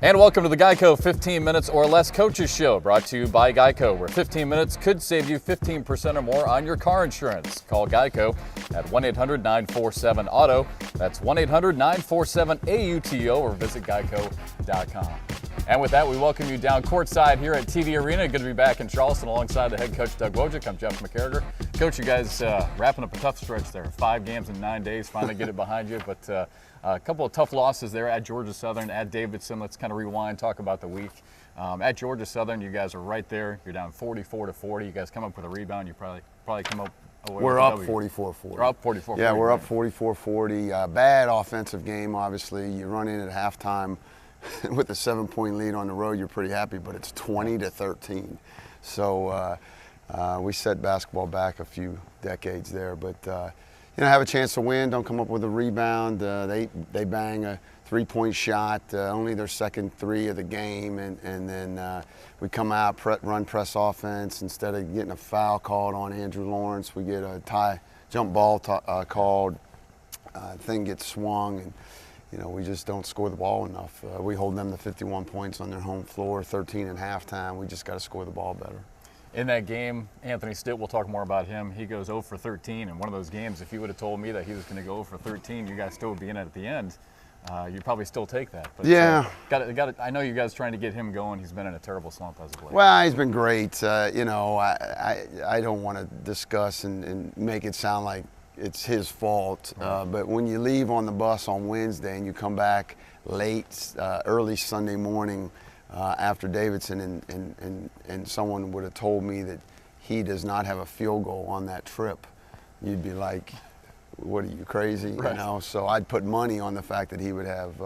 And welcome to the GEICO 15 Minutes or Less Coaches Show, brought to you by GEICO, where 15 minutes could save you 15% or more on your car insurance. Call GEICO at 1-800-947-AUTO. That's 1-800-947-AUTO or visit geico.com. And with that, we welcome you down courtside here at TV Arena. Good to be back in Charleston alongside the head coach, Doug Wojcik. I'm Jeff McCarriger. Coach, you guys wrapping up a tough stretch there. 5 games in 9 days, finally get it behind you. But a couple of tough losses there at Georgia Southern, at Davidson. Let's kind of rewind, talk about the week. At Georgia Southern, you guys are right there. You're down 44-40. You guys come up with a rebound. You probably come up. We're up 44-40. We're up 44-40. Yeah, we're up 44-40. Bad offensive game, obviously. You run in at halftime with a 7-point lead on the road. You're pretty happy, but it's 20-13. So we set basketball back a few decades there, but have a chance to win. Don't come up with a rebound. They bang a 3-point shot, only their second 3 of the game, and then we come out, run press offense. Instead of getting a foul called on Andrew Lawrence, we get a jump ball called. Thing gets swung, and we just don't score the ball enough. We hold them to 51 points on their home floor, 13 at halftime. We just got to score the ball better. In that game, Anthony Stitt, we'll talk more about him. He goes 0 for 13 in one of those games. If you would have told me that he was going to go 0 for 13, you guys still would be in it at the end. You'd probably still take that. But, yeah. I know you guys trying to get him going. He's been in a terrible slump as of late. Well, he's been great. I don't want to discuss and make it sound like it's his fault. But when you leave on the bus on Wednesday and you come back late, early Sunday morning after Davidson, and someone would have told me that he does not have a field goal on that trip, you'd be like, what are you, crazy? Right. So I'd put money on the fact that he would have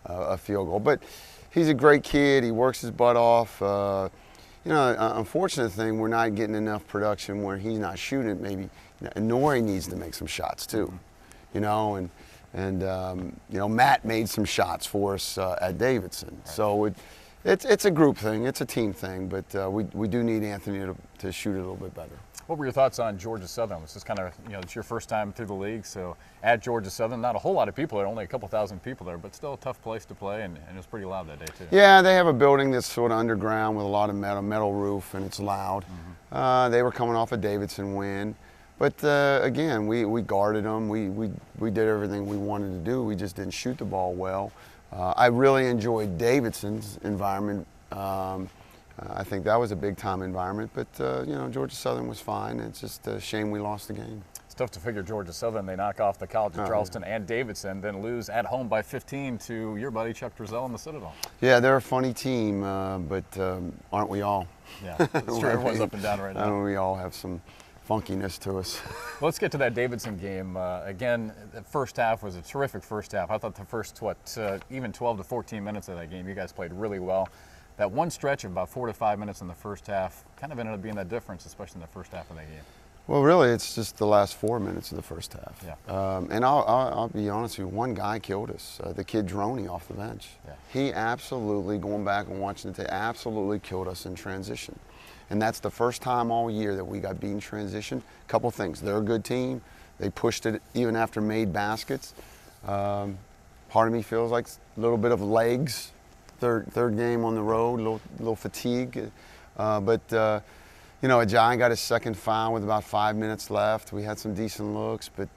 a field goal. But he's a great kid. He works his butt off. Unfortunate thing, we're not getting enough production where he's not shooting. Maybe Nori needs to make some shots too, and Matt made some shots for us at Davidson. Right. So it's a group thing, it's a team thing, but we do need Anthony to shoot a little bit better. What were your thoughts on Georgia Southern? This is kind of, it's your first time through the league, so at Georgia Southern, not a whole lot of people there, only a couple thousand people there, but still a tough place to play, and it was pretty loud that day too. Yeah, they have a building that's sort of underground with a lot of metal roof, and it's loud. Mm-hmm. They were coming off a Davidson win, but again, we guarded them. We did everything we wanted to do. We just didn't shoot the ball well. I really enjoyed Davidson's environment. I think that was a big-time environment, but, Georgia Southern was fine. It's just a shame we lost the game. It's tough to figure Georgia Southern. They knock off the College of Charleston and Davidson, then lose at home by 15 to your buddy Chuck Drizel and the Citadel. Yeah, they're a funny team, but aren't we all? Yeah, that's true. Everyone's up and down right now. We all have some funkiness to us. Well, let's get to that Davidson game. Again, the first half was a terrific first half. I thought the first, even 12 to 14 minutes of that game, you guys played really well. That one stretch of about 4 to 5 minutes in the first half kind of ended up being that difference, especially in the first half of that game. Well, really, it's just the last 4 minutes of the first half. Yeah. And I'll be honest with you, one guy killed us, the kid Droney off the bench. Yeah. He absolutely, going back and watching the tape, absolutely killed us in transition. And that's the first time all year that we got beat in transition. Couple things. They're a good team. They pushed it even after made baskets. Part of me feels like a little bit of legs. Third game on the road, a little fatigue. A Giant got his second foul with about 5 minutes left. We had some decent looks, but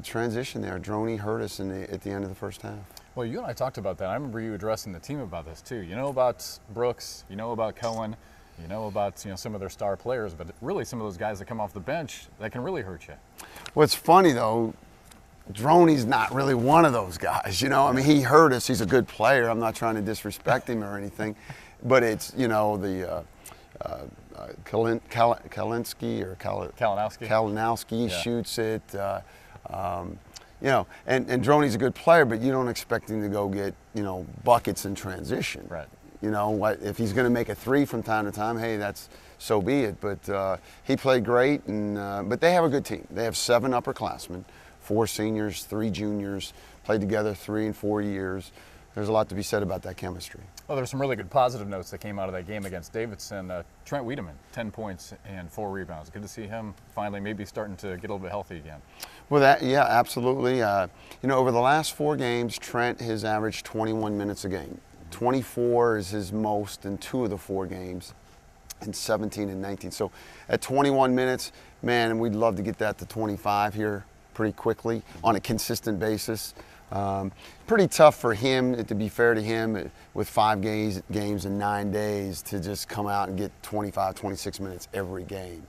transition there. Droney hurt us at the end of the first half. Well, you and I talked about that. I remember you addressing the team about this too. You know about Brooks, you know about Cohen, you know about some of their star players, but really some of those guys that come off the bench that can really hurt you. What's funny though, Droney's not really one of those guys, he hurt us. He's a good player. I'm not trying to disrespect him or anything, but it's, the Kalinowski shoots it, and Droney's a good player, but you don't expect him to go get, buckets in transition. Right. If he's going to make a 3 from time to time, hey, that's so be it. But he played great, but they have a good team. They have 7 upperclassmen. 4 seniors, 3 juniors, played together 3 and 4 years. There's a lot to be said about that chemistry. Well, there's some really good positive notes that came out of that game against Davidson. Trent Wiedemann, 10 points and 4 rebounds. Good to see him finally maybe starting to get a little bit healthy again. Well, yeah, absolutely. Over the last 4 games, Trent has averaged 21 minutes a game. 24 is his most in 2 of the 4 games, and 17 and 19. So at 21 minutes, man, we'd love to get that to 25 here pretty quickly on a consistent basis. Pretty tough for him, to be fair to him, with 5 games in 9 days to just come out and get 25, 26 minutes every game.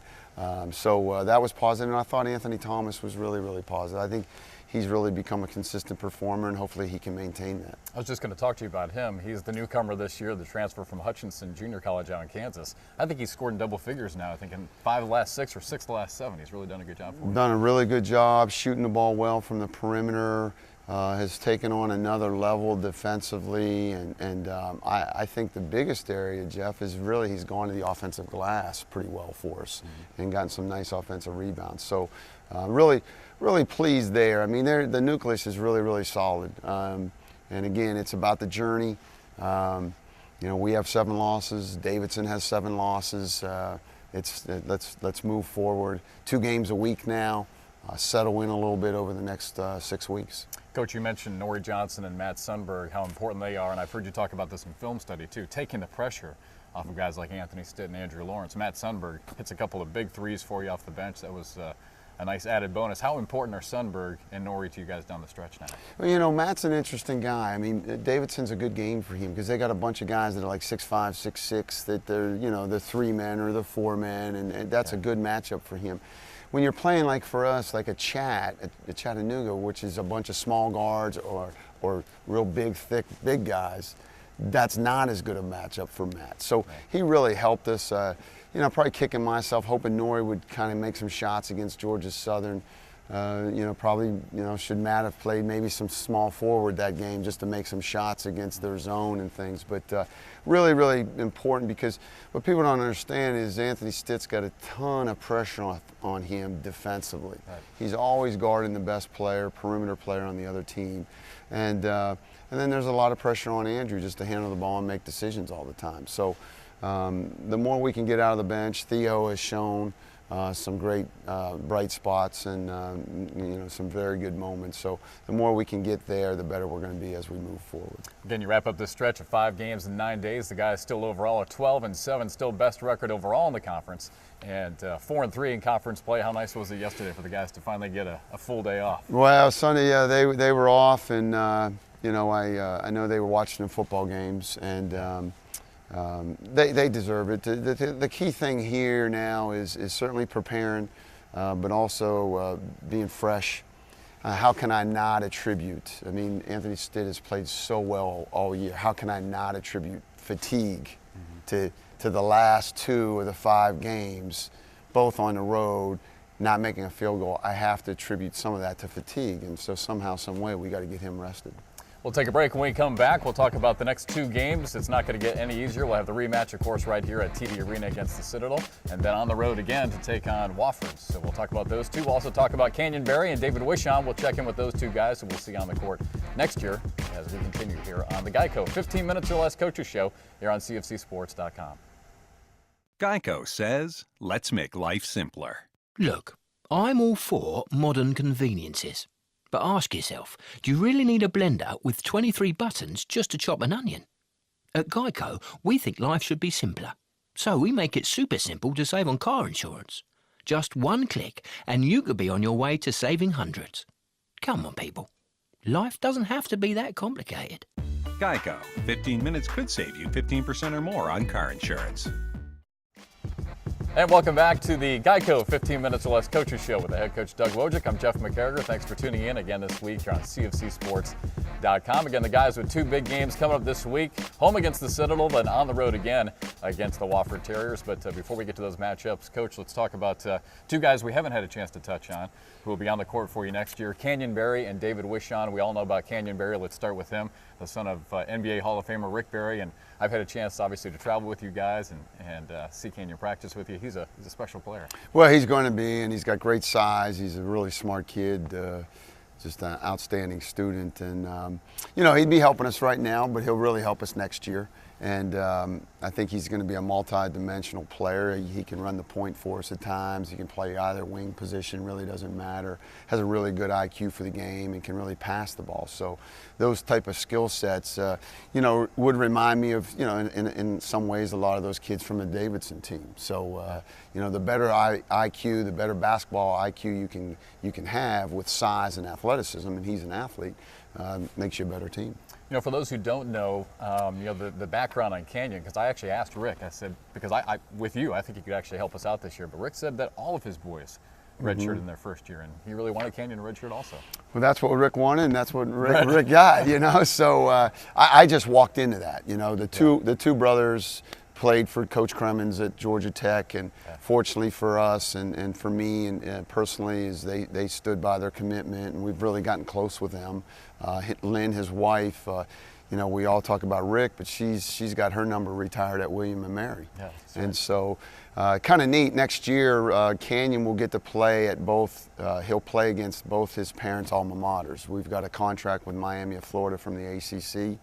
So that was positive, and I thought Anthony Thomas was really, really positive. I think he's really become a consistent performer, and hopefully he can maintain that. I was just going to talk to you about him. He's the newcomer this year, the transfer from Hutchinson Junior College out in Kansas. I think he's scored in double figures now. I think in 5 of the last 6 or 6 of the last 7. He's really done a good job for him. Done a really good job shooting the ball well from the perimeter. Has taken on another level defensively, and I think the biggest area, Jeff, is really he's gone to the offensive glass pretty well for us and gotten some nice offensive rebounds. So really pleased there. I mean, the nucleus is really, really solid. And again, it's about the journey. We have 7 losses. Davidson has 7 losses. Let's move forward. 2 games a week now. Settle in a little bit over the next 6 weeks. Coach, you mentioned Norrie Johnson and Matt Sundberg, how important they are, and I've heard you talk about this in film study too, taking the pressure off of guys like Anthony Stitt and Andrew Lawrence. Matt Sundberg hits a couple of big threes for you off the bench. That was a nice added bonus. How important are Sundberg and Norrie to you guys down the stretch now? Well, Matt's an interesting guy. I mean, Davidson's a good game for him because they got a bunch of guys that are like 6'5", 6'6", that they're, the 3 men or the 4 men, and that's a good matchup for him. When you're playing like for us, like a Chattanooga, which is a bunch of small guards or real big, thick, big guys, that's not as good a matchup for Matt. So he really helped us. Probably kicking myself, hoping Norrie would kind of make some shots against Georgia Southern. Should Matt have played maybe some small forward that game just to make some shots against their zone and things. But really, really important because what people don't understand is Anthony Stitt's got a ton of pressure on him defensively. Right. He's always guarding the best player, perimeter player on the other team. And then there's a lot of pressure on Andrew just to handle the ball and make decisions all the time. So the more we can get out of the bench, Theo has shown some great bright spots and some very good moments. So the more we can get there, the better we're going to be as we move forward. Again, you wrap up this stretch of 5 games in 9 days. The guys still overall at 12-7, still best record overall in the conference, and 4-3 in conference play. How nice was it yesterday for the guys to finally get a full day off? Well, Sunday, they were off, and I know they were watching the football games, and they deserve it. The key thing here now is certainly preparing, but also being fresh. How can I not attribute? I mean, Anthony Stitt has played so well all year. How can I not attribute fatigue to the last 2 of the 5 games, both on the road, not making a field goal? I have to attribute some of that to fatigue, and so somehow, some way, we got to get him rested. We'll take a break. When we come back, we'll talk about the next 2 games. It's not going to get any easier. We'll have the rematch, of course, right here at TD Arena against the Citadel, and then on the road again to take on Wofford. So we'll talk about those 2. We'll also talk about Canyon Berry and David Wishon. We'll check in with those 2 guys who we'll see on the court next year as we continue here on the GEICO 15 Minutes or Less Coaches Show here on CofCsports.com. GEICO says, let's make life simpler. Look, I'm all for modern conveniences. But ask yourself, do you really need a blender with 23 buttons just to chop an onion? At GEICO, we think life should be simpler. So we make it super simple to save on car insurance. Just 1 click and you could be on your way to saving hundreds. Come on, people. Life doesn't have to be that complicated. GEICO. 15 minutes could save you 15% or more on car insurance. And welcome back to the GEICO 15 Minutes or Less Coaches Show with the head coach Doug Wojcik. I'm Jeff McCarriger. Thanks for tuning in again this week here on CofCsports.com. Again, the guys with 2 big games coming up this week. Home against the Citadel, then on the road again against the Wofford Terriers. But before we get to those matchups, Coach, let's talk about 2 guys we haven't had a chance to touch on who will be on the court for you next year, Canyon Berry and David Wishon. We all know about Canyon Berry. Let's start with him, the son of NBA Hall of Famer Rick Berry. And I've had a chance, obviously, to travel with you guys and see Canyon practice with you. He's a special player. Well, he's going to be, and he's got great size. He's a really smart kid, just an outstanding student. And, he'd be helping us right now, but he'll really help us next year. And I think he's going to be a multi-dimensional player. He can run the point for us at times. He can play either wing position, really doesn't matter. Has a really good IQ for the game and can really pass the ball. So those type of skill sets, you know, would remind me of, you know, in some ways, a lot of those kids from the Davidson team. So, you know, the better IQ, the better basketball IQ you can have with size and athleticism, and he's an athlete, makes you a better team. You know, for those who don't know, you know, the background on Canyon, because I actually asked Rick, I said, because I with you, I think he could actually help us out this year, but Rick said that all of his boys redshirted in their first year, and he really wanted Canyon to redshirt also. Well, that's what Rick wanted, and that's what Rick got, you know. So I just walked into that, you know. The two brothers played for Coach Cremens at Georgia Tech, and fortunately for us and for me and personally, is they stood by their commitment, and we've really gotten close with them. Lynn, his wife, you know, we all talk about Rick, but she's got her number retired at William and Mary. Yeah, and so kind of neat. Next year, Canyon will get to play at both. He'll play against both his parents' alma maters. We've got a contract with Miami of Florida from the ACC,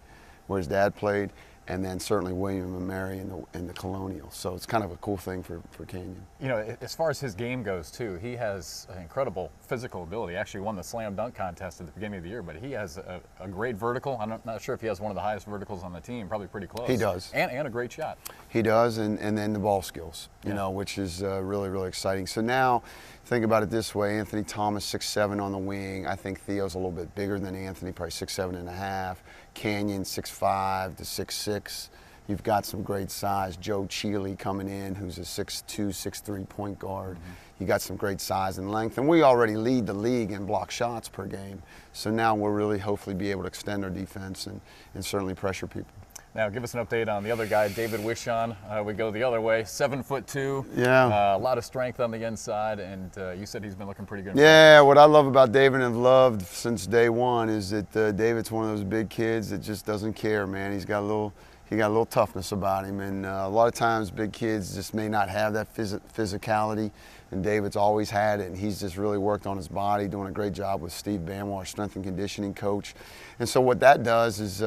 where his dad played, and then certainly William and Mary in the Colonial. So it's kind of a cool thing for Canyon. You know, as far as his game goes too, he has an incredible physical ability. He actually won the slam dunk contest at the beginning of the year, but he has a great vertical. I'm not sure if he has one of the highest verticals on the team, probably pretty close. He does. And a great shot. He does, and then the ball skills, you know, which is really, really exciting. So now, think about it this way: Anthony Thomas 6'7" on the wing. I think Theo's a little bit bigger than Anthony, probably 6'7.5". Canyon 6'5" to 6'6". You've got some great size. Joe Cheeley coming in, who's a 6'2", 6'3" point guard. You got some great size and length, and we already lead the league in block shots per game. So now we'll really hopefully be able to extend our defense and certainly pressure people. Now, give us an update on the other guy, David Wishon. We go the other way, 7'2". Yeah. A lot of strength on the inside, and you said he's been looking pretty good. Yeah, what I love about David and have loved since day one is that David's one of those big kids that just doesn't care, man. He got a little toughness about him, and a lot of times big kids just may not have that physicality, and David's always had it, and he's just really worked on his body, doing a great job with Steve Bamwell, our strength and conditioning coach. And so what that does is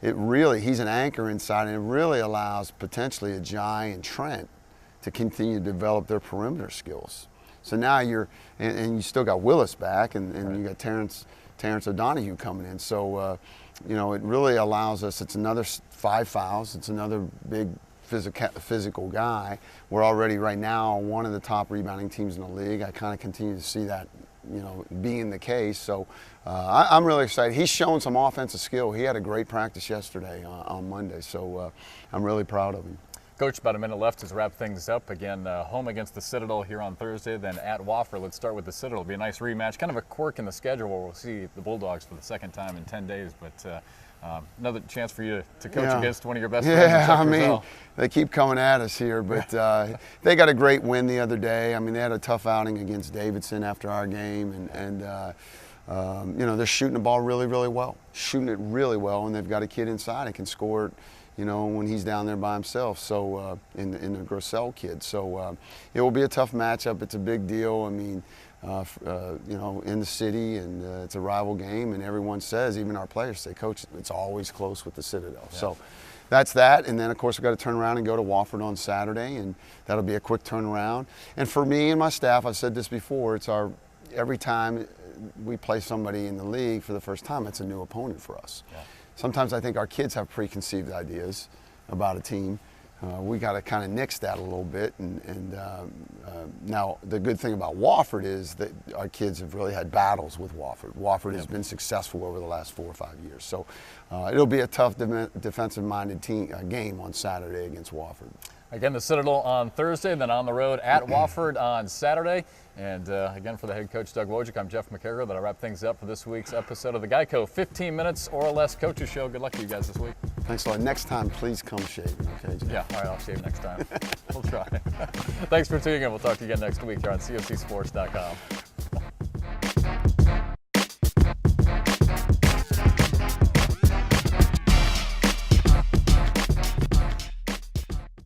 he's an anchor inside, and it really allows potentially Ajay and Trent to continue to develop their perimeter skills. So now and you still got Willis back, and you got Terrence O'Donohue coming in. So, you know, it really allows us, it's another 5 fouls, it's another big physical guy. We're already right now one of the top rebounding teams in the league. I kind of continue to see that, you know, being the case. So I'm really excited. He's shown some offensive skill. He had a great practice yesterday on Monday, so I'm really proud of him. Coach, about a minute left to wrap things up. Again, home against the Citadel here on Thursday, then at Wofford. Let's start with the Citadel. It'll be a nice rematch. Kind of a quirk in the schedule where we'll see the Bulldogs for the second time in 10 days, but another chance for you to coach against one of your best friends. Yeah, I mean, they keep coming at us here, but they got a great win the other day. I mean, they had a tough outing against Davidson after our game, and you know, they're shooting the ball really, really well. Shooting it really well, and they've got a kid inside that can score it, you know, when he's down there by himself. So in the Grossell kid. So it will be a tough matchup. It's a big deal. I mean, you know, in the city, and it's a rival game, and everyone says, even our players say, Coach, it's always close with the Citadel. Yeah. So that's that, and then of course we've got to turn around and go to Wofford on Saturday, and that'll be a quick turnaround. And for me and my staff, I've said this before, it's every time we play somebody in the league for the first time, it's a new opponent for us. Yeah. Sometimes I think our kids have preconceived ideas about a team. We got to kind of nix that a little bit, and now the good thing about Wofford is that our kids have really had battles with Wofford. Wofford has been successful over the last 4 or 5 years, so it'll be a tough defensive-minded game on Saturday against Wofford. Again, the Citadel on Thursday, then on the road at Wofford on Saturday. And again, for the head coach, Doug Wojcik, I'm Jeff McCarroll. That'll wrap things up for this week's episode of the GEICO 15 Minutes or Less Coaches Show. Good luck to you guys this week. Thanks a lot. Next time, please come shaving, okay, Jeff? Yeah, all right, I'll shave next time. We'll try. Thanks for tuning in. We'll talk to you again next week here on CofCSports.com.